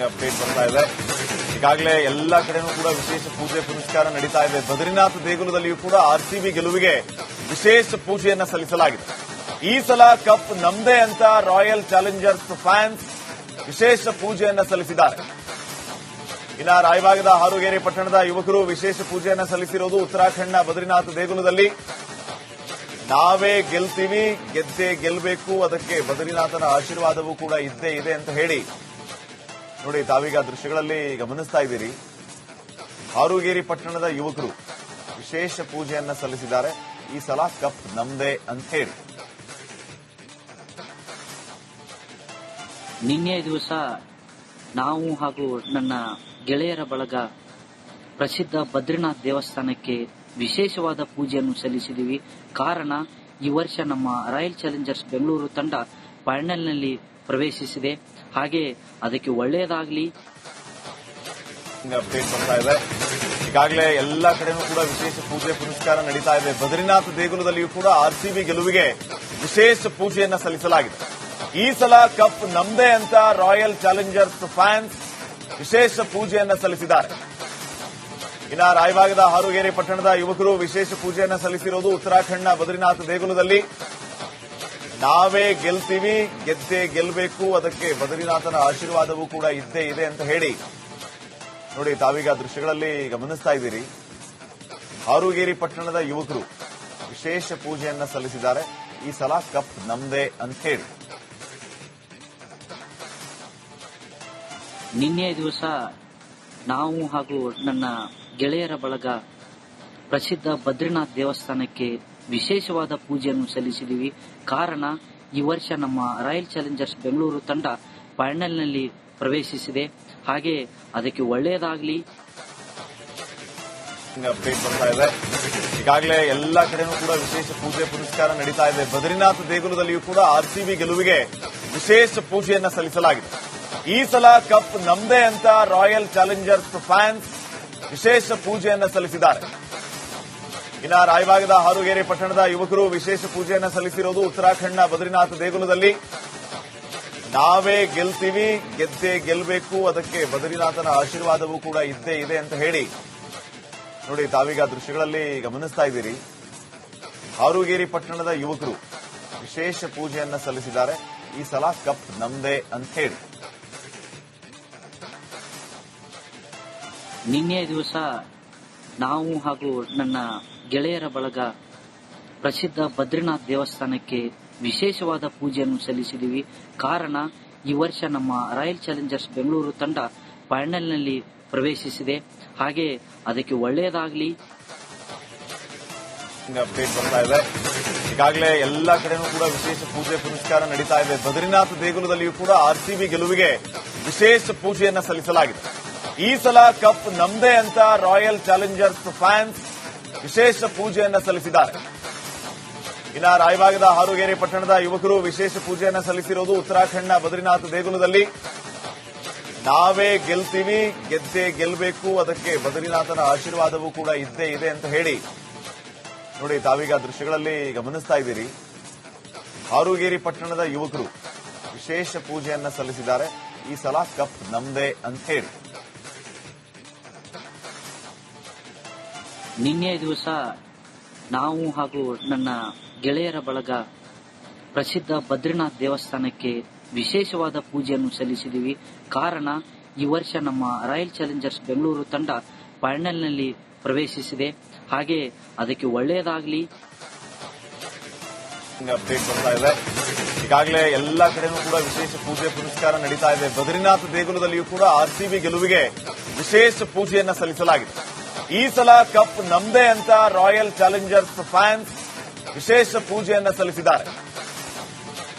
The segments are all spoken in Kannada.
ಅಪ್ಡೇಟ್ ಬರ್ತಾ ಇದೆ. ಈಗಾಗಲೇ ಎಲ್ಲ ಕಡೆನೂ ಕೂಡ ವಿಶೇಷ ಪೂಜೆ ಪುನಸ್ಕಾರ ನಡೀತಾ ಇದೆ. ಬದ್ರಿನಾಥ್ ದೇಗುಲದಲ್ಲಿಯೂ ಕೂಡ ಆರ್ಸಿಬಿ ಗೆಲುವಿಗೆ ವಿಶೇಷ ಪೂಜೆಯನ್ನ ಸಲ್ಲಿಸಲಾಗಿದೆ. ಈ ಸಲ ಕಪ್ ನಮ್ದೇ ಅಂತ ರಾಯಲ್ ಚಾಲೆಂಜರ್ಸ್ ಫ್ಯಾನ್ಸ್ ವಿಶೇಷ ಪೂಜೆಯನ್ನ ಸಲ್ಲಿಸಿದ್ದಾರೆ. ಇನ್ನು ರಾಯಬಾಗದ ಹಾರುಗೇರಿ ಪಟ್ಟಣದ ಯುವಕರು ವಿಶೇಷ ಪೂಜೆಯನ್ನ ಸಲ್ಲಿಸಿರೋದು ಉತ್ತರಾಖಂಡ್ನ ಬದ್ರಿನಾಥ್ ದೇಗುಲದಲ್ಲಿ. ನಾವೇ ಗೆಲ್ತೀವಿ, ಗೆದ್ದೇ ಗೆಲ್ಲಬೇಕು, ಅದಕ್ಕೆ ಬದ್ರಿನಾಥನ ಆಶೀರ್ವಾದವೂ ಕೂಡ ಇದ್ದೇ ಇದೆ ಅಂತ ಹೇಳಿ ನೋಡಿ ತಾವೀಗ ದೃಶ್ಯಗಳಲ್ಲಿ ಗಮನಿಸ್ತಾ ಇದ್ದೀರಿ. ಹಾರುಗೇರಿ ಪಟ್ಟಣದ ಯುವಕರು ವಿಶೇಷ ಪೂಜೆಯನ್ನ ಸಲ್ಲಿಸಿದ್ದಾರೆ. ಈ ಸಲ ಕಪ್ ನಮ್ದೇ ಅಂತ ಹೇಳಿ. ನಿನ್ನೆ ದಿವಸ ನಾವು ಹಾಗೂ ನನ್ನ ಗೆಳೆಯರ ಬಳಗ ಪ್ರಸಿದ್ಧ ಬದ್ರಿನಾಥ್ ದೇವಸ್ಥಾನಕ್ಕೆ ವಿಶೇಷವಾದ ಪೂಜೆಯನ್ನು ಸಲ್ಲಿಸಿದ್ದೀವಿ. ಕಾರಣ ಈ ವರ್ಷ ನಮ್ಮ ರಾಯಲ್ ಚಾಲೆಂಜರ್ಸ್ ಬೆಂಗಳೂರು ತಂಡ ಫೈನಲ್ನಲ್ಲಿ ಪ್ರವೇಶಿಸಿದೆ. ಹಾಗೆ ಅದಕ್ಕೆ ಒಳ್ಳೆಯದಾಗಲಿ. ಅಪ್ಡೇಟ್ ಬರ್ತಾ ಇದೆ. ಈಗಾಗಲೇ ಎಲ್ಲ ಕಡೆನೂ ಕೂಡ ವಿಶೇಷ ಪೂಜೆ ಪುನಸ್ಕಾರ ನಡೀತಾ ಇದೆ. ಬದ್ರಿನಾಥ್ ದೇಗುಲದಲ್ಲಿಯೂ ಕೂಡ ಆರ್ಸಿಬಿ ಗೆಲುವಿಗೆ ವಿಶೇಷ ಪೂಜೆಯನ್ನ ಸಲ್ಲಿಸಲಾಗಿದೆ. ಈ ಸಲ ಕಪ್ ನಮ್ದೇ ಅಂತ ರಾಯಲ್ ಚಾಲೆಂಜರ್ಸ್ ಫ್ಯಾನ್ಸ್ ವಿಶೇಷ ಪೂಜೆಯನ್ನ ಸಲ್ಲಿಸಿದ್ದಾರೆ. ಇನ್ನು ರಾಯಬಾಗದ ಹಾರುಗೇರಿ ಪಟ್ಟಣದ ಯುವಕರು ವಿಶೇಷ ಪೂಜೆಯನ್ನ ಸಲ್ಲಿಸಿರೋದು ಉತ್ತರಾಖಂಡ್ನ ಬದ್ರಿನಾಥ್ ದೇಗುಲದಲ್ಲಿ. ನಾವೇ ಗೆಲ್ತೀವಿ, ಗೆದ್ದೇ ಗೆಲ್ಲಬೇಕು, ಅದಕ್ಕೆ ಬದ್ರಿನಾಥನ ಆಶೀರ್ವಾದವೂ ಕೂಡ ಇದ್ದೇ ಇದೆ ಅಂತ ಹೇಳಿ ನೋಡಿ ತಾವೀಗ ದೃಶ್ಯಗಳಲ್ಲಿ ಗಮನಿಸ್ತಾ ಇದ್ದೀರಿ. ಹಾರುಗೇರಿ ಪಟ್ಟಣದ ಯುವಕರು ವಿಶೇಷ ಪೂಜೆಯನ್ನ ಸಲ್ಲಿಸಿದ್ದಾರೆ. ಈ ಸಲ ಕಪ್ ನಮ್ದೇ ಅಂತ ಹೇಳಿ. ನಿನ್ನೆ ದಿವಸ ನಾವು ಹಾಗೂ ನನ್ನ ಗೆಳೆಯರ ಬಳಗ ಪ್ರಸಿದ್ಧ ಬದ್ರಿನಾಥ್ ದೇವಸ್ಥಾನಕ್ಕೆ ವಿಶೇಷವಾದ ಪೂಜೆಯನ್ನು ಸಲ್ಲಿಸಿದ್ದೀವಿ. ಕಾರಣ ಈ ವರ್ಷ ನಮ್ಮ ರಾಯಲ್ ಚಾಲೆಂಜರ್ಸ್ ಬೆಂಗಳೂರು ತಂಡ ಫೈನಲ್ನಲ್ಲಿ ಪ್ರವೇಶಿಸಿದೆ. ಹಾಗೆ ಅದಕ್ಕೆ ಒಳ್ಳೆಯದಾಗಲಿ. ಅಪ್ಡೇಟ್ ಬರ್ತಾ ಇದೆ. ಈಗಾಗಲೇ ಎಲ್ಲ ಕಡೆನೂ ಕೂಡ ವಿಶೇಷ ಪೂಜೆ ಪುನಸ್ಕಾರ ನಡೀತಾ ಇದೆ. ಬದ್ರಿನಾಥ್ ದೇಗುಲದಲ್ಲಿಯೂ ಕೂಡ ಆರ್ಸಿಬಿ ಗೆಲುವಿಗೆ ವಿಶೇಷ ಪೂಜೆಯನ್ನ ಸಲ್ಲಿಸಲಾಗಿದೆ. ಈ ಸಲ ಕಪ್ ನಮ್ದೇ ಅಂತ ರಾಯಲ್ ಚಾಲೆಂಜರ್ಸ್ ಫ್ಯಾನ್ಸ್ ವಿಶೇಷ ಪೂಜೆಯನ್ನ ಸಲ್ಲಿಸಿದ್ದಾರೆ. ಇನ್ನು ರಾಯಬಾಗದ ಹಾರುಗೇರಿ ಪಟ್ಟಣದ ಯುವಕರು ವಿಶೇಷ ಪೂಜೆಯನ್ನ ಸಲ್ಲಿಸಿರೋದು ಉತ್ತರಾಖಂಡ್ನ ಬದ್ರಿನಾಥ್ ದೇಗುಲದಲ್ಲಿ. ನಾವೇ ಗೆಲ್ತೀವಿ, ಗೆದ್ದೇ ಗೆಲ್ಲಬೇಕು, ಅದಕ್ಕೆ ಬದ್ರಿನಾಥನ ಆಶೀರ್ವಾದವೂ ಕೂಡ ಇದ್ದೇ ಇದೆ ಅಂತ ಹೇಳಿ ನೋಡಿ ತಾವೀಗ ದೃಶ್ಯಗಳಲ್ಲಿ ಗಮನಿಸ್ತಾ ಇದ್ದೀರಿ. ಹಾರುಗೇರಿ ಪಟ್ಟಣದ ಯುವಕರು ವಿಶೇಷ ಪೂಜೆಯನ್ನ ಸಲ್ಲಿಸಿದ್ದಾರೆ. ಈ ಸಲ ಕಪ್ ನಮ್ದೇ ಅಂತ ಹೇಳಿ. ನಿನ್ನೆ ದಿವಸ ನಾವು ಹಾಗೂ ನನ್ನ ಗೆಳೆಯರ ಬಳಗ ಪ್ರಸಿದ್ಧ ಬದ್ರಿನಾಥ್ ದೇವಸ್ಥಾನಕ್ಕೆ ವಿಶೇಷವಾದ ಪೂಜೆಯನ್ನು ಸಲ್ಲಿಸಿದ್ದೀವಿ. ಕಾರಣ ಈ ವರ್ಷ ನಮ್ಮ ರಾಯಲ್ ಚಾಲೆಂಜರ್ಸ್ ಬೆಂಗಳೂರು ತಂಡ ಫೈನಲ್ನಲ್ಲಿ ಪ್ರವೇಶಿಸಿದೆ. ಹಾಗೆ ಅದಕ್ಕೆ ಒಳ್ಳೆಯದಾಗಲಿ. ಅಪ್ಡೇಟ್ ಬರ್ತಾ ಇದೆ. ಈಗಾಗಲೇ ಎಲ್ಲ ಕಡೆನೂ ಕೂಡ ವಿಶೇಷ ಪೂಜೆ ಪುನಸ್ಕಾರ ನಡೀತಾ ಇದೆ. ಬದ್ರಿನಾಥ್ ದೇಗುಲದಲ್ಲಿಯೂ ಕೂಡ ಆರ್ಸಿಬಿ ಗೆಲುವಿಗೆ ವಿಶೇಷ ಪೂಜೆಯನ್ನ ಸಲ್ಲಿಸಲಾಗಿದೆ. ಈ ಸಲ ಕಪ್ ನಮ್ದೇ ಅಂತ ರಾಯಲ್ ಚಾಲೆಂಜರ್ಸ್ ಫ್ಯಾನ್ಸ್ ವಿಶೇಷ ಪೂಜೆಯನ್ನ ಸಲ್ಲಿಸಿದ್ದಾರೆ. ಇನ್ನು ರಾಯಬಾಗದ ಹಾರುಗೇರಿ ಪಟ್ಟಣದ ಯುವಕರು ವಿಶೇಷ ಪೂಜೆಯನ್ನ ಸಲ್ಲಿಸಿರೋದು ಉತ್ತರಾಖಂಡ್ನ ಬದ್ರಿನಾಥ್ ದೇಗುಲದಲ್ಲಿ. ನಾವೇ ಗೆಲ್ತೀವಿ, ಗೆದ್ದೇ ಗೆಲ್ಲಬೇಕು, ಅದಕ್ಕೆ ಬದ್ರಿನಾಥನ ಆಶೀರ್ವಾದವೂ ಕೂಡ ಇದ್ದೇ ಇದೆ ಅಂತ ಹೇಳಿ ನೋಡಿ ತಾವೀಗ ದೃಶ್ಯಗಳಲ್ಲಿ ಗಮನಿಸ್ತಾ ಇದ್ದೀರಿ. ಹಾರುಗೇರಿ ಪಟ್ಟಣದ ಯುವಕರು ವಿಶೇಷ ಪೂಜೆಯನ್ನ ಸಲ್ಲಿಸಿದ್ದಾರೆ. ಈ ಸಲ ಕಪ್ ನಮ್ದೇ ಅಂತ ಹೇಳಿ. ನಿನ್ನೆ ದಿವಸ ನಾವು ಹಾಗೂ ನನ್ನ ಗೆಳೆಯರ ಬಳಗ ಪ್ರಸಿದ್ಧ ಬದ್ರಿನಾಥ್ ದೇವಸ್ಥಾನಕ್ಕೆ ವಿಶೇಷವಾದ ಪೂಜೆಯನ್ನು ಸಲ್ಲಿಸಿದ್ದೀವಿ. ಕಾರಣ ಈ ವರ್ಷ ನಮ್ಮ ರಾಯಲ್ ಚಾಲೆಂಜರ್ಸ್ ಬೆಂಗಳೂರು ತಂಡ ಫೈನಲ್ನಲ್ಲಿ ಪ್ರವೇಶಿಸಿದೆ. ಹಾಗೆ ಅದಕ್ಕೆ ಒಳ್ಳೆಯದಾಗಲಿ. ಅಪ್ಡೇಟ್ ಬರ್ತಾ ಇದೆ. ಈಗಾಗಲೇ ಎಲ್ಲ ಕಡೆನೂ ಕೂಡ ವಿಶೇಷ ಪೂಜೆ ಪುನಸ್ಕಾರ ನಡೀತಾ ಇದೆ. ಬದ್ರಿನಾಥ್ ದೇಗುಲದಲ್ಲಿಯೂ ಕೂಡ ಆರ್ಸಿಬಿ ಗೆಲುವಿಗೆ ವಿಶೇಷ ಪೂಜೆಯನ್ನ ಸಲ್ಲಿಸಲಾಗಿದೆ. ಈ ಸಲ ಕಪ್ ನಮ್ದೇ ಅಂತ ರಾಯಲ್ ಚಾಲೆಂಜರ್ಸ್ ಫ್ಯಾನ್ಸ್ ವಿಶೇಷ ಪೂಜೆಯನ್ನ ಸಲ್ಲಿಸಿದ್ದಾರೆ.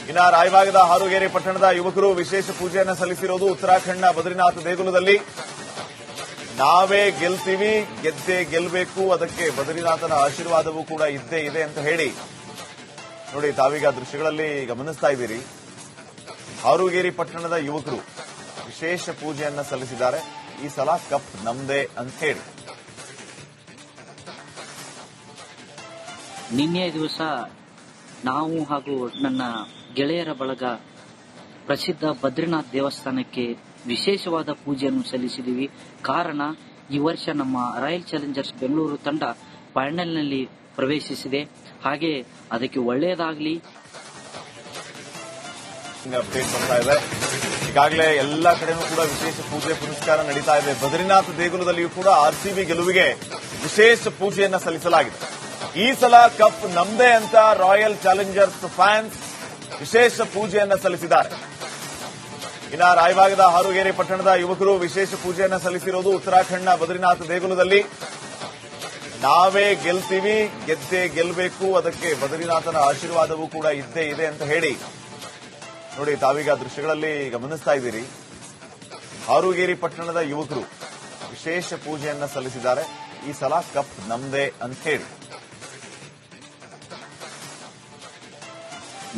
ಇನ್ನು ರಾಯಬಾಗದ ಹಾರುಗೇರಿ ಪಟ್ಟಣದ ಯುವಕರು ವಿಶೇಷ ಪೂಜೆಯನ್ನ ಸಲ್ಲಿಸಿರೋದು ಉತ್ತರಾಖಂಡ್ನ ಬದ್ರಿನಾಥ್ ದೇಗುಲದಲ್ಲಿ. ನಾವೇ ಗೆಲ್ತೀವಿ, ಗೆದ್ದೇ ಗೆಲ್ಲಬೇಕು, ಅದಕ್ಕೆ ಬದ್ರಿನಾಥನ ಆಶೀರ್ವಾದವೂ ಕೂಡ ಇದ್ದೇ ಇದೆ ಅಂತ ಹೇಳಿ ನೋಡಿ ತಾವೀಗ ದೃಶ್ಯಗಳಲ್ಲಿ ಗಮನಿಸ್ತಾ ಇದ್ದೀರಿ. ಹಾರುಗೇರಿ ಪಟ್ಟಣದ ಯುವಕರು ವಿಶೇಷ ಪೂಜೆಯನ್ನ ಸಲ್ಲಿಸಿದ್ದಾರೆ. ಈ ಸಲ ಕಪ್ ನಮ್ದೇ ಅಂತ ಹೇಳಿ. ನಿನ್ನೆ ದಿವಸ ನಾವು ಹಾಗೂ ನನ್ನ ಗೆಳೆಯರ ಬಳಗ ಪ್ರಸಿದ್ಧ ಬದ್ರಿನಾಥ್ ದೇವಸ್ಥಾನಕ್ಕೆ ವಿಶೇಷವಾದ ಪೂಜೆಯನ್ನು ಸಲ್ಲಿಸಿದ್ದೀವಿ. ಕಾರಣ ಈ ವರ್ಷ ನಮ್ಮ ರಾಯಲ್ ಚಾಲೆಂಜರ್ಸ್ ಬೆಂಗಳೂರು ತಂಡ ಫೈನಲ್ನಲ್ಲಿ ಪ್ರವೇಶಿಸಿದೆ. ಹಾಗೆ ಅದಕ್ಕೆ ಒಳ್ಳೆಯದಾಗಲಿ. ಅಪ್ಡೇಟ್ ಬರ್ತಾ ಇದೆ. ಈಗಾಗಲೇ ಎಲ್ಲ ಕಡೆನೂ ಕೂಡ ವಿಶೇಷ ಪೂಜೆ ಪುನಸ್ಕಾರ ನಡೀತಾ ಇದೆ. ಬದ್ರಿನಾಥ್ ದೇಗುಲದಲ್ಲಿಯೂ ಕೂಡ ಆರ್ಸಿಬಿ ಗೆಲುವಿಗೆ ವಿಶೇಷ ಪೂಜೆಯನ್ನ ಸಲ್ಲಿಸಲಾಗಿದೆ. ಈ ಸಲ ಕಪ್ ನಮ್ದೇ ಅಂತ ರಾಯಲ್ ಚಾಲೆಂಜರ್ಸ್ ಫ್ಯಾನ್ಸ್ ವಿಶೇಷ ಪೂಜೆಯನ್ನ ಸಲ್ಲಿಸಿದ್ದಾರೆ. ಇನ್ನು ರಾಯಭಾಗದ ಹಾರುಗೇರಿ ಪಟ್ಟಣದ ಯುವಕರು ವಿಶೇಷ ಪೂಜೆಯನ್ನ ಸಲ್ಲಿಸಿರೋದು ಉತ್ತರಾಖಂಡ್ನ ಬದ್ರಿನಾಥ್ ದೇಗುಲದಲ್ಲಿ. ನಾವೇ ಗೆಲ್ತೀವಿ, ಗೆದ್ದೇ ಗೆಲ್ಲಬೇಕು, ಅದಕ್ಕೆ ಬದ್ರಿನಾಥನ ಆಶೀರ್ವಾದವೂ ಕೂಡ ಇದ್ದೇ ಇದೆ ಅಂತ ಹೇಳಿ ನೋಡಿ ತಾವೀಗ ದೃಶ್ಯಗಳಲ್ಲಿ ಗಮನಿಸ್ತಾ ಇದ್ದೀರಿ. ಹಾರುಗೇರಿ ಪಟ್ಟಣದ ಯುವಕರು ವಿಶೇಷ ಪೂಜೆಯನ್ನ ಸಲ್ಲಿಸಿದ್ದಾರೆ. ಈ ಸಲ ಕಪ್ ನಮ್ದೇ ಅಂತ ಹೇಳಿ.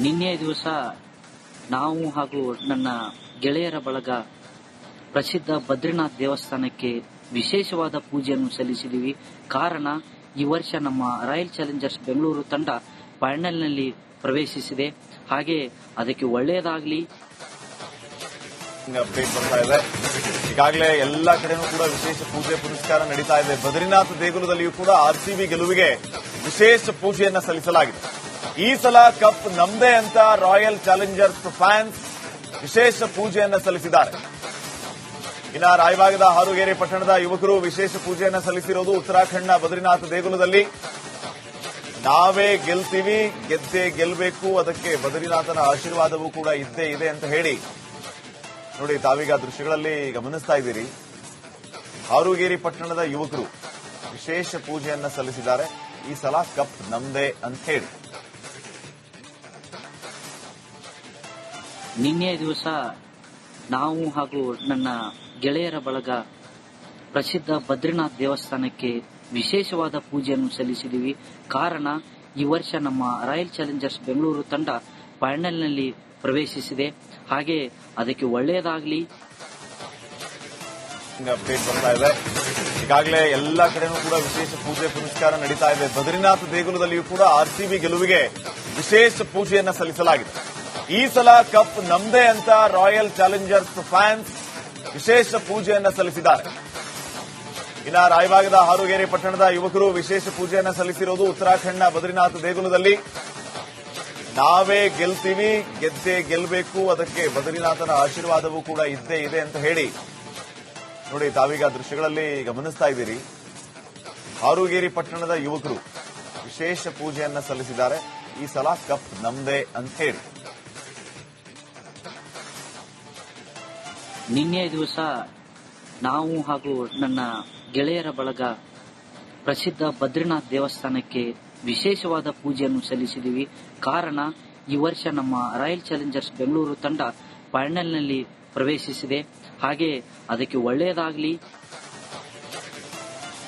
ನಿನ್ನೆ ದಿವಸ ನಾವು ಹಾಗೂ ನನ್ನ ಗೆಳೆಯರ ಬಳಗ ಪ್ರಸಿದ್ಧ ಬದ್ರಿನಾಥ್ ದೇವಸ್ಥಾನಕ್ಕೆ ವಿಶೇಷವಾದ ಪೂಜೆಯನ್ನು ಸಲ್ಲಿಸಿದ್ದೀವಿ. ಕಾರಣ ಈ ವರ್ಷ ನಮ್ಮ ರಾಯಲ್ ಚಾಲೆಂಜರ್ಸ್ ಬೆಂಗಳೂರು ತಂಡ ಫೈನಲ್ನಲ್ಲಿ ಪ್ರವೇಶಿಸಿದೆ. ಹಾಗೆ ಅದಕ್ಕೆ ಒಳ್ಳೆಯದಾಗಲಿ. ಅಪ್ಡೇಟ್ ಬರ್ತಾ ಇದೆ. ಈಗಾಗಲೇ ಎಲ್ಲ ಕಡೆನೂ ಕೂಡ ವಿಶೇಷ ಪೂಜೆ ಪುನಸ್ಕಾರ ನಡೀತಾ ಇದೆ. ಬದ್ರಿನಾಥ್ ದೇಗುಲದಲ್ಲಿಯೂ ಕೂಡ ಆರ್ಸಿಬಿ ಗೆಲುವಿಗೆ ವಿಶೇಷ ಪೂಜೆಯನ್ನ ಸಲ್ಲಿಸಲಾಗಿದೆ. ಈ ಸಲ ಕಪ್ ನಮ್ದೇ ಅಂತ ರಾಯಲ್ ಚಾಲೆಂಜರ್ಸ್ ಫ್ಯಾನ್ಸ್ ವಿಶೇಷ ಪೂಜೆಯನ್ನ ಸಲ್ಲಿಸಿದ್ದಾರೆ. ಇನ್ನು ರಾಯಭಾಗದ ಹಾರುಗೇರಿ ಪಟ್ಟಣದ ಯುವಕರು ವಿಶೇಷ ಪೂಜೆಯನ್ನ ಸಲ್ಲಿಸಿರೋದು ಉತ್ತರಾಖಂಡ್ನ ಬದ್ರಿನಾಥ್ ದೇಗುಲದಲ್ಲಿ. ನಾವೇ ಗೆಲ್ತೀವಿ, ಗೆದ್ದೇ ಗೆಲ್ಲಬೇಕು, ಅದಕ್ಕೆ ಬದ್ರಿನಾಥನ ಆಶೀರ್ವಾದವೂ ಕೂಡ ಇದ್ದೇ ಇದೆ ಅಂತ ಹೇಳಿ ನೋಡಿ ತಾವೀಗ ದೃಶ್ಯಗಳಲ್ಲಿ ಗಮನಿಸ್ತಾ ಇದ್ದೀರಿ. ಹಾರುಗೇರಿ ಪಟ್ಟಣದ ಯುವಕರು ವಿಶೇಷ ಪೂಜೆಯನ್ನ ಸಲ್ಲಿಸಿದ್ದಾರೆ. ಈ ಸಲ ಕಪ್ ನಮ್ದೇ ಅಂತ ಹೇಳಿ. ನಿನ್ನೆ ದಿವಸ ನಾವು ಹಾಗೂ ನನ್ನ ಗೆಳೆಯರ ಬಳಗ ಪ್ರಸಿದ್ಧ ಬದ್ರಿನಾಥ್ ದೇವಸ್ಥಾನಕ್ಕೆ ವಿಶೇಷವಾದ ಪೂಜೆಯನ್ನು ಸಲ್ಲಿಸಿದ್ದೀವಿ. ಕಾರಣ ಈ ವರ್ಷ ನಮ್ಮ ರಾಯಲ್ ಚಾಲೆಂಜರ್ಸ್ ಬೆಂಗಳೂರು ತಂಡ ಫೈನಲ್ನಲ್ಲಿ ಪ್ರವೇಶಿಸಿದೆ. ಹಾಗೆ ಅದಕ್ಕೆ ಒಳ್ಳೆಯದಾಗಲಿ. ಅಪ್ಡೇಟ್ ಬರ್ತಾ ಇದೆ. ಈಗಾಗಲೇ ಎಲ್ಲ ಕಡೆನೂ ಕೂಡ ವಿಶೇಷ ಪೂಜೆ ಪುನಸ್ಕಾರ ನಡೀತಾ ಇದೆ. ಬದ್ರಿನಾಥ್ ದೇಗುಲದಲ್ಲಿಯೂ ಕೂಡ ಆರ್ಸಿಬಿ ಗೆಲುವಿಗೆ ವಿಶೇಷ ಪೂಜೆಯನ್ನ ಸಲ್ಲಿಸಲಾಗಿದೆ. ಈ ಸಲ ಕಪ್ ನಮ್ದೇ ಅಂತ ರಾಯಲ್ ಚಾಲೆಂಜರ್ಸ್ ಫ್ಯಾನ್ಸ್ ವಿಶೇಷ ಪೂಜೆಯನ್ನ ಸಲ್ಲಿಸಿದ್ದಾರೆ. ಇನ್ನು ರಾಯಭಾಗದ ಹಾರುಗೇರಿ ಪಟ್ಟಣದ ಯುವಕರು ವಿಶೇಷ ಪೂಜೆಯನ್ನ ಸಲ್ಲಿಸಿರೋದು ಉತ್ತರಾಖಂಡ್ನ ಬದ್ರಿನಾಥ್ ದೇಗುಲದಲ್ಲಿ. ನಾವೇ ಗೆಲ್ತೀವಿ, ಗೆದ್ದೇ ಗೆಲ್ಲಬೇಕು, ಅದಕ್ಕೆ ಬದ್ರಿನಾಥನ ಆಶೀರ್ವಾದವೂ ಕೂಡ ಇದ್ದೇ ಇದೆ ಅಂತ ಹೇಳಿ ನೋಡಿ ತಾವೀಗ ದೃಶ್ಯಗಳಲ್ಲಿ ಗಮನಿಸ್ತಾ ಇದ್ದೀರಿ. ಹಾರುಗೇರಿ ಪಟ್ಟಣದ ಯುವಕರು ವಿಶೇಷ ಪೂಜೆಯನ್ನ ಸಲ್ಲಿಸಿದ್ದಾರೆ. ಈ ಸಲ ಕಪ್ ನಮ್ದೇ ಅಂತ ಹೇಳಿ. ನಿನ್ನೆ ದಿವಸ ನಾವು ಹಾಗೂ ನನ್ನ ಗೆಳೆಯರ ಬಳಗ ಪ್ರಸಿದ್ಧ ಬದ್ರಿನಾಥ್ ದೇವಸ್ಥಾನಕ್ಕೆ ವಿಶೇಷವಾದ ಪೂಜೆಯನ್ನು ಸಲ್ಲಿಸಿದ್ದೀವಿ. ಕಾರಣ ಈ ವರ್ಷ ನಮ್ಮ ರಾಯಲ್ ಚಾಲೆಂಜರ್ಸ್ ಬೆಂಗಳೂರು ತಂಡ ಫೈನಲ್ನಲ್ಲಿ ಪ್ರವೇಶಿಸಿದೆ. ಹಾಗೆ ಅದಕ್ಕೆ ಒಳ್ಳೆಯದಾಗಲಿ.